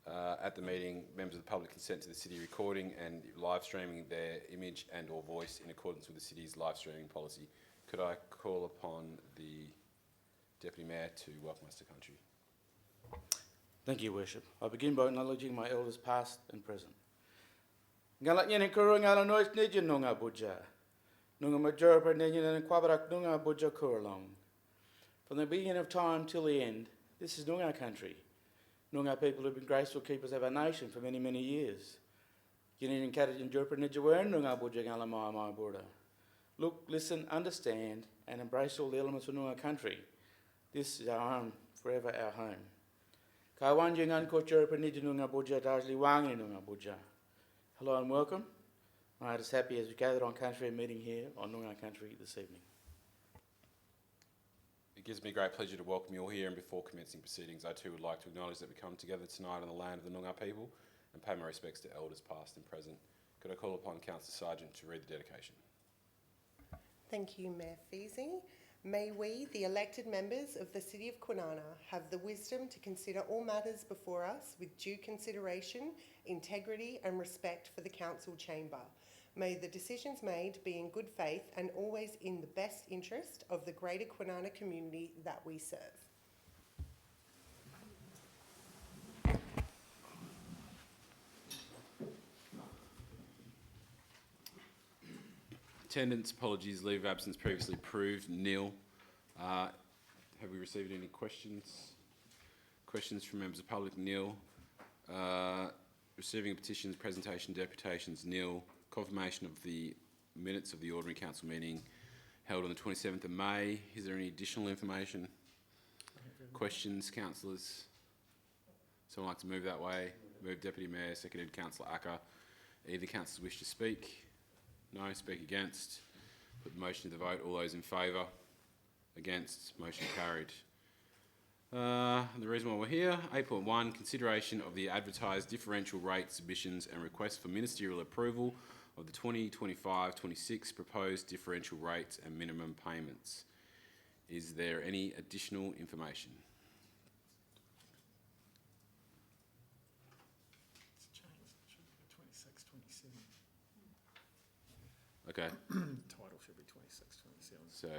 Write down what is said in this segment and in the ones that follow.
at the meeting, members of the public consent to the city recording and live streaming their image and or voice in accordance with the city's live streaming policy. Could I call upon the Deputy Mayor to welcome us to country? Thank you, Worship. I begin by acknowledging my elders past and present. Ngalak nyene kuro ngala nois neje nunga buja. Nunga majorpa neje and kwabarak nunga buja kurlong. From the beginning of time till the end, this is Noongar country. Noongar people have been graceful keepers of our nation for many, many years. Yinin and Kataj and Jurpa Nijawan Noongar buja ngala my border. Look, listen, understand, and embrace all the elements of Noongar country. This is our home, forever our home. Kaiwan Jingan Ko Jurpa Nijanunga buja Darsley Wangi Noongar buja. Hello and welcome. My heart is happy as we gathered on country and meeting here on Noongar country this evening. It gives me great pleasure to welcome you all here, and before commencing proceedings, I too would like to acknowledge that we come together tonight on the land of the Noongar people and pay my respects to elders past and present. Could I call upon Councillor Sargent to read the dedication? Thank you, Mayor Feasy. May we, the elected members of the City of Kwinana, have the wisdom to consider all matters before us with due consideration, integrity and respect for the Council Chamber. May the decisions made be in good faith and always in the best interest of the greater Kwinana community that we serve. Attendance, apologies, leave of absence previously approved, nil. Have we received any questions? Questions from members of the public, nil. Receiving petitions, presentation, deputations, nil. Confirmation of the minutes of the ordinary council meeting held on the 27th of May. Is there any additional information? Questions, councillors? Someone like to move that way? Move Deputy Mayor, seconded Councillor Acker. Either councillors wish to speak? No. Speak against? Put the motion to the vote. All those in favour? Against? Motion carried. The reason why we're here, 8.1, consideration of the advertised differential rate submissions and requests for ministerial approval of the 2025-26 proposed differential rates and minimum payments. Is there any additional information? It's changed. It should be 26, 27. Okay. Title should be 26, 27. So,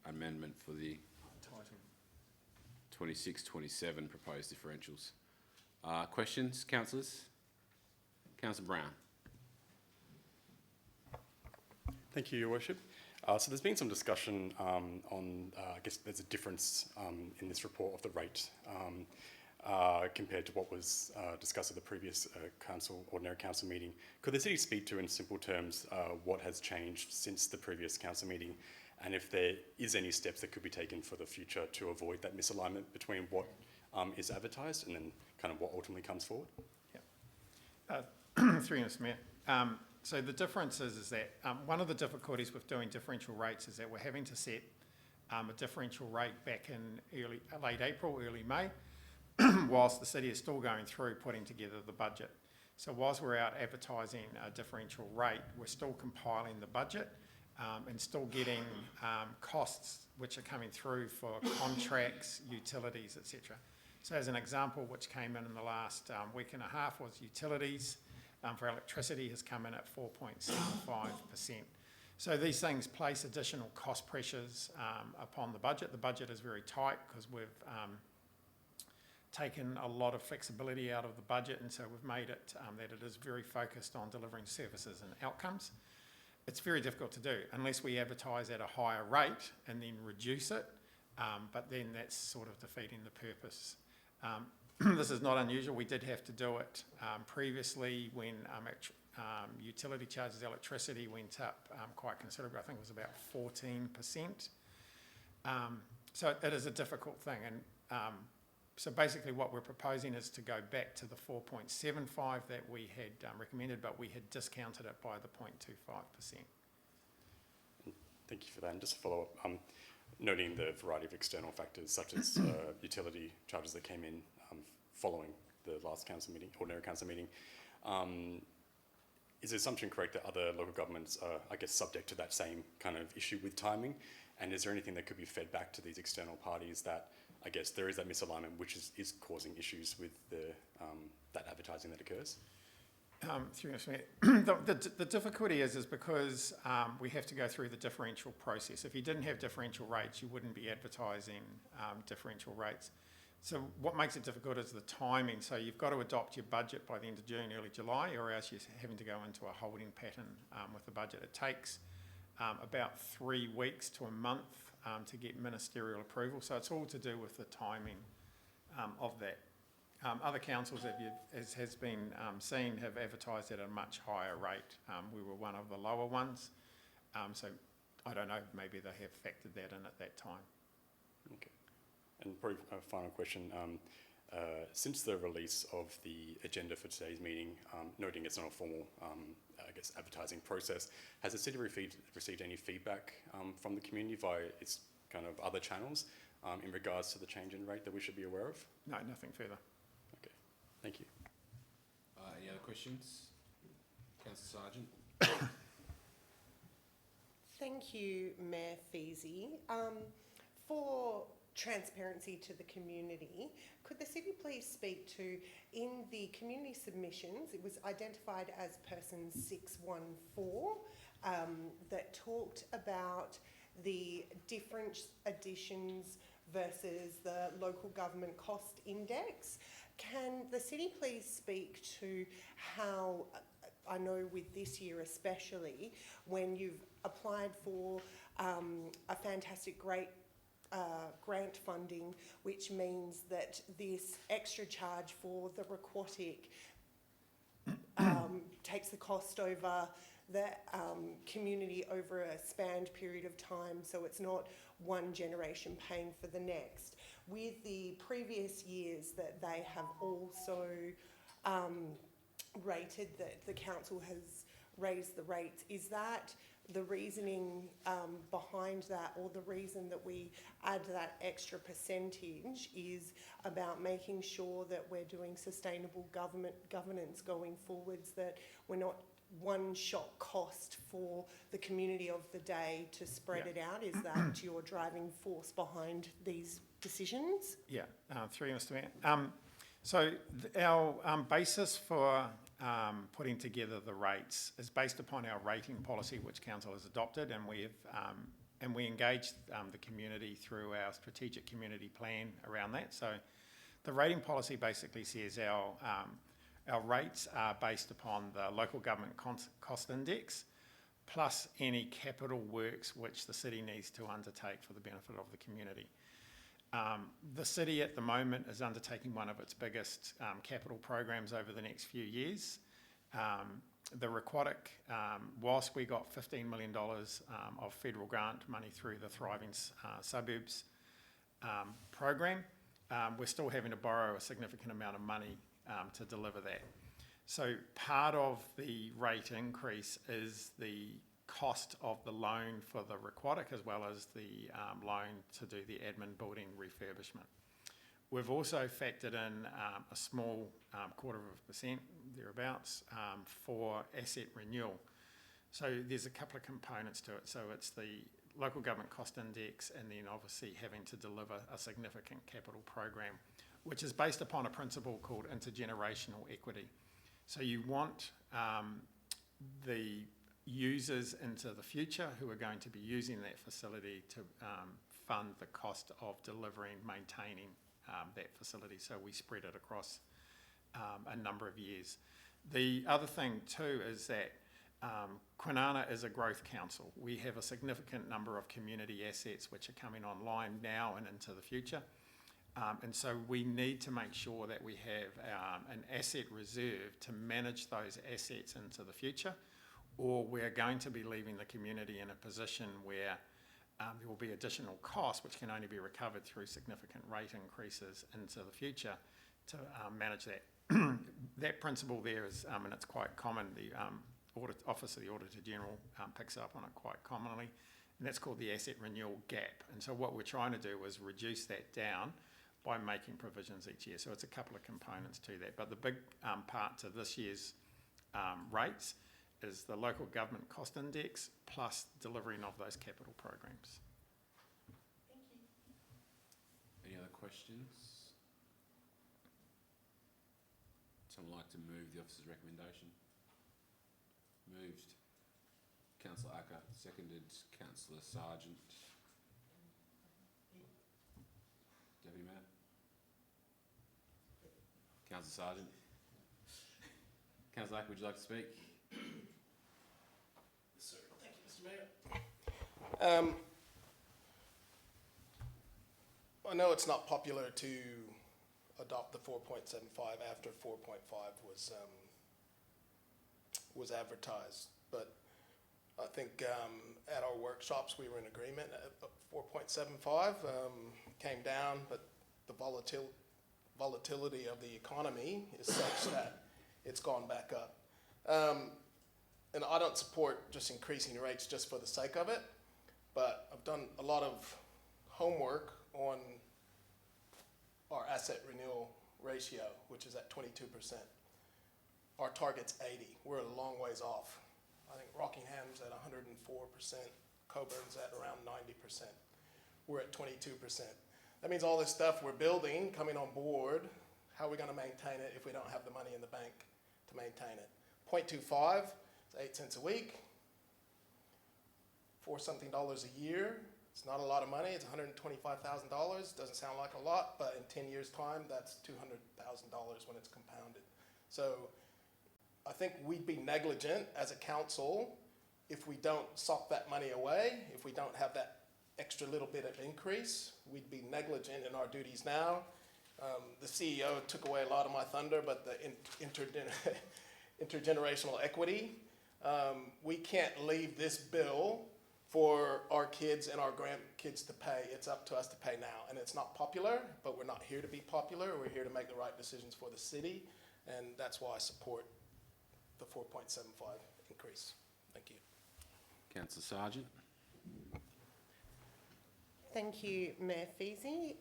amendment for the Title. 26-27 proposed differentials. Questions, councillors? Councillor Brown. Thank you, Your Worship. So there's been some discussion on, I guess there's a difference in this report of the rate compared to what was discussed at the previous ordinary council meeting. Could the city speak to, in simple terms, what has changed since the previous council meeting, and if there is any steps that could be taken for the future to avoid that misalignment between what is advertised and then kind of what ultimately comes forward? Yeah. Through you, Mr. Mayor. So the difference is that one of the difficulties with doing differential rates is that we're having to set a differential rate back in late April, early May, whilst the city is still going through putting together the budget. So whilst we're out advertising a differential rate, we're still compiling the budget and still getting costs which are coming through for contracts, utilities, etc. So as an example, which came in the last week and a half was utilities. For electricity has come in at 4.75%. So these things place additional cost pressures upon the budget. The budget is very tight because we've taken a lot of flexibility out of the budget, and so we've made it that it is very focused on delivering services and outcomes. It's very difficult to do unless we advertise at a higher rate and then reduce it, but then that's sort of defeating the purpose. This is not unusual. We did have to do it previously when utility charges, electricity went up quite considerably. I think it was about 14%. So it is a difficult thing. And so basically what we're proposing is to go back to the 4.75 that we had recommended, but we had discounted it by the 0.25%. Thank you for that. And just to follow up, noting the variety of external factors such as utility charges that came in following the last council meeting, ordinary council meeting, is the assumption correct that other local governments are, I guess, subject to that same kind of issue with timing? And is there anything that could be fed back to these external parties that I guess there is that misalignment which is causing issues with that advertising that occurs. Through Mr. Mayor, the difficulty is because we have to go through the differential process. If you didn't have differential rates, you wouldn't be advertising differential rates. So what makes it difficult is the timing. So you've got to adopt your budget by the end of June, early July, or else you're having to go into a holding pattern with the budget. It takes about 3 weeks to a month to get ministerial approval. So it's all to do with the timing of that. Other councils, as has been seen, have advertised at a much higher rate. We were one of the lower ones. So I don't know, maybe they have factored that in at that time. Okay. And probably a final question. Since the release of the agenda for today's meeting, noting it's not a formal, I guess, advertising process, has the city received any feedback from the community via its kind of other channels in regards to the change in rate that we should be aware of? No, nothing further. Okay, thank you. Any other questions? Councillor Sargent? Thank you, Mayor Feasy. For transparency to the community, could the city please speak to, in the community submissions, it was identified as person 614 that talked about the different additions versus the local government cost index. Can the city please speak to how, I know with this year especially, when you've applied for a fantastic grant funding, which means that this extra charge for the Aquatic takes the cost over the community over a spanned period of time, so it's not one generation paying for the next. With the previous years that they have also rated that the council has raised the rates, is that the reasoning behind that, or the reason that we add that extra percentage is about making sure that we're doing sustainable governance going forwards, that we're not one-shot cost for the community of the day to spread it out? Is that your driving force behind these decisions? Yeah, through you, Mr. Mayor. So our basis for putting together the rates is based upon our rating policy, which council has adopted, and we engaged the community through our strategic community plan around that. So the rating policy basically says our rates are based upon the local government cost index, plus any capital works which the city needs to undertake for the benefit of the community. The city at the moment is undertaking one of its biggest capital programs over the next few years. The Aquatic, whilst we got $15 million of federal grant money through the Thriving Suburbs program, we're still having to borrow a significant amount of money to deliver that. So part of the rate increase is the cost of the loan for the Aquatic, as well as the loan to do the admin building refurbishment. We've also factored in a small 0.25%, thereabouts, for asset renewal. So there's a couple of components to it. So it's the local government cost index, and then obviously having to deliver a significant capital program, which is based upon a principle called intergenerational equity. So you want the users into the future who are going to be using that facility to fund the cost of delivering, maintaining that facility. So we spread it across a number of years. The other thing too is that Kwinana is a growth council. We have a significant number of community assets which are coming online now and into the future. And so we need to make sure that we have an asset reserve to manage those assets into the future, or we're going to be leaving the community in a position where there will be additional costs which can only be recovered through significant rate increases into the future to manage that. That principle there is, and it's quite common, the Office of the Auditor General picks up on it quite commonly, and that's called the asset renewal gap. And so what we're trying to do is reduce that down by making provisions each year. So it's a couple of components to that. But the big part to this year's rates is the local government cost index plus delivering of those capital programs. Thank you. Any other questions? Someone like to move the officer's recommendation? Moved. Councillor Acker, seconded Councillor Sargent. Deputy Mayor? Councillor Sargent? Councillor Acker, would you like to speak? Sir, thank you, Mr. Mayor. I know it's not popular to adopt the 4.75 after 4.5 was advertised, but I think at our workshops we were in agreement. 4.75 came down, but the volatility of the economy is such that it's gone back up. And I don't support just increasing rates just for the sake of it, but I've done a lot of homework on our asset renewal ratio, which is at 22%. Our target's 80. We're a long ways off. I think Rockingham's at 104%, Coburn's at around 90%. We're at 22%. That means all this stuff we're building, coming on board, how are we gonna maintain it if we don't have the money in the bank to maintain it? 0.25, it's 8 cents a week, $4-something a year. It's not a lot of money. It's $125,000. Doesn't sound like a lot, but in 10 years' time, that's $200,000 when it's compounded. So I think we'd be negligent as a council if we don't sock that money away, if we don't have that extra little bit of increase. We'd be negligent in our duties now. The CEO took away a lot of my thunder, but the intergenerational equity, we can't leave this bill for our kids and our grandkids to pay. It's up to us to pay now. And it's not popular, but we're not here to be popular. We're here to make the right decisions for the city. And that's why I support the 4.75 increase. Thank you. Councillor Sargent? Thank you, Mayor Feasy.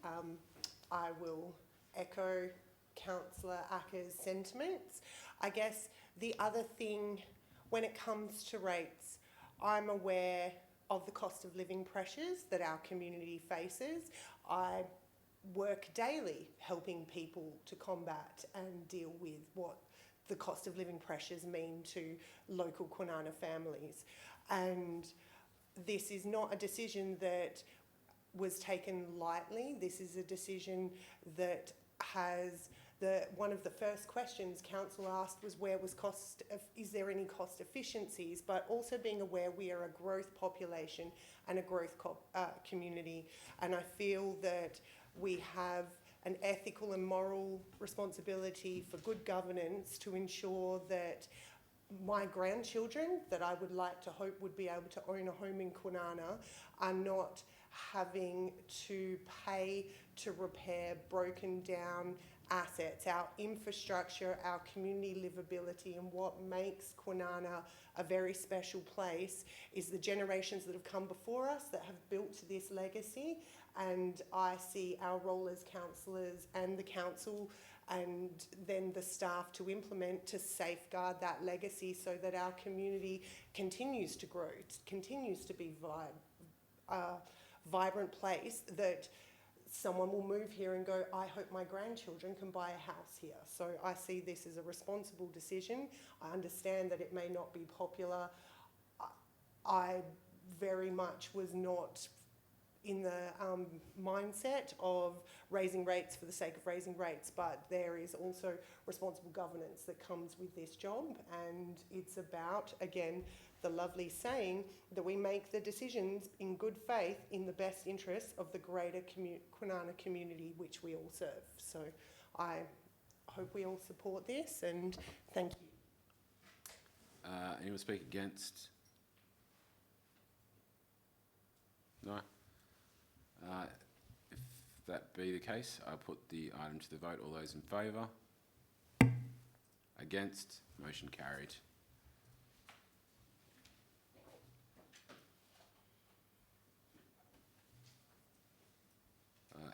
I will echo Councillor Acker's sentiments. I guess the other thing, when it comes to rates, I'm aware of the cost of living pressures that our community faces. I work daily helping people to combat and deal with what the cost of living pressures mean to local Kwinana families. And this is not a decision that was taken lightly. This is a decision that has one of the first questions council asked was is there any cost efficiencies, but also being aware we are a growth population and a growth community. And I feel that we have an ethical and moral responsibility for good governance to ensure that my grandchildren, that I would like to hope would be able to own a home in Kwinana, are not having to pay to repair broken down assets, our infrastructure, our community livability, and what makes Kwinana a very special place is the generations that have come before us that have built this legacy. And I see our role as councillors and the council and then the staff to implement to safeguard that legacy so that our community continues to grow, continues to be a vibrant place that someone will move here and go, I hope my grandchildren can buy a house here. So I see this as a responsible decision. I understand that it may not be popular. I very much was not in the mindset of raising rates for the sake of raising rates, but there is also responsible governance that comes with this job, and it's about, again, the lovely saying that we make the decisions in good faith in the best interests of the greater Kwinana community which we all serve. So I hope we all support this, and thank you. Anyone speak against? No? If that be the case, I'll put the item to the vote. All those in favour? Against? Motion carried.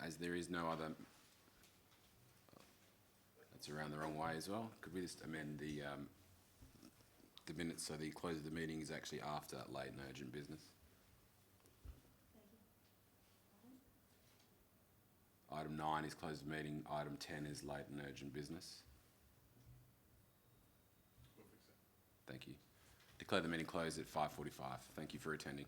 As there is no other, that's around the wrong way as well. Could we just amend the minutes so the close of the meeting is actually after late and urgent business? Item Item 9 is closed meeting. Item 10 is late and urgent business. Thank you. Declare the meeting closed at 5:45. Thank you for attending.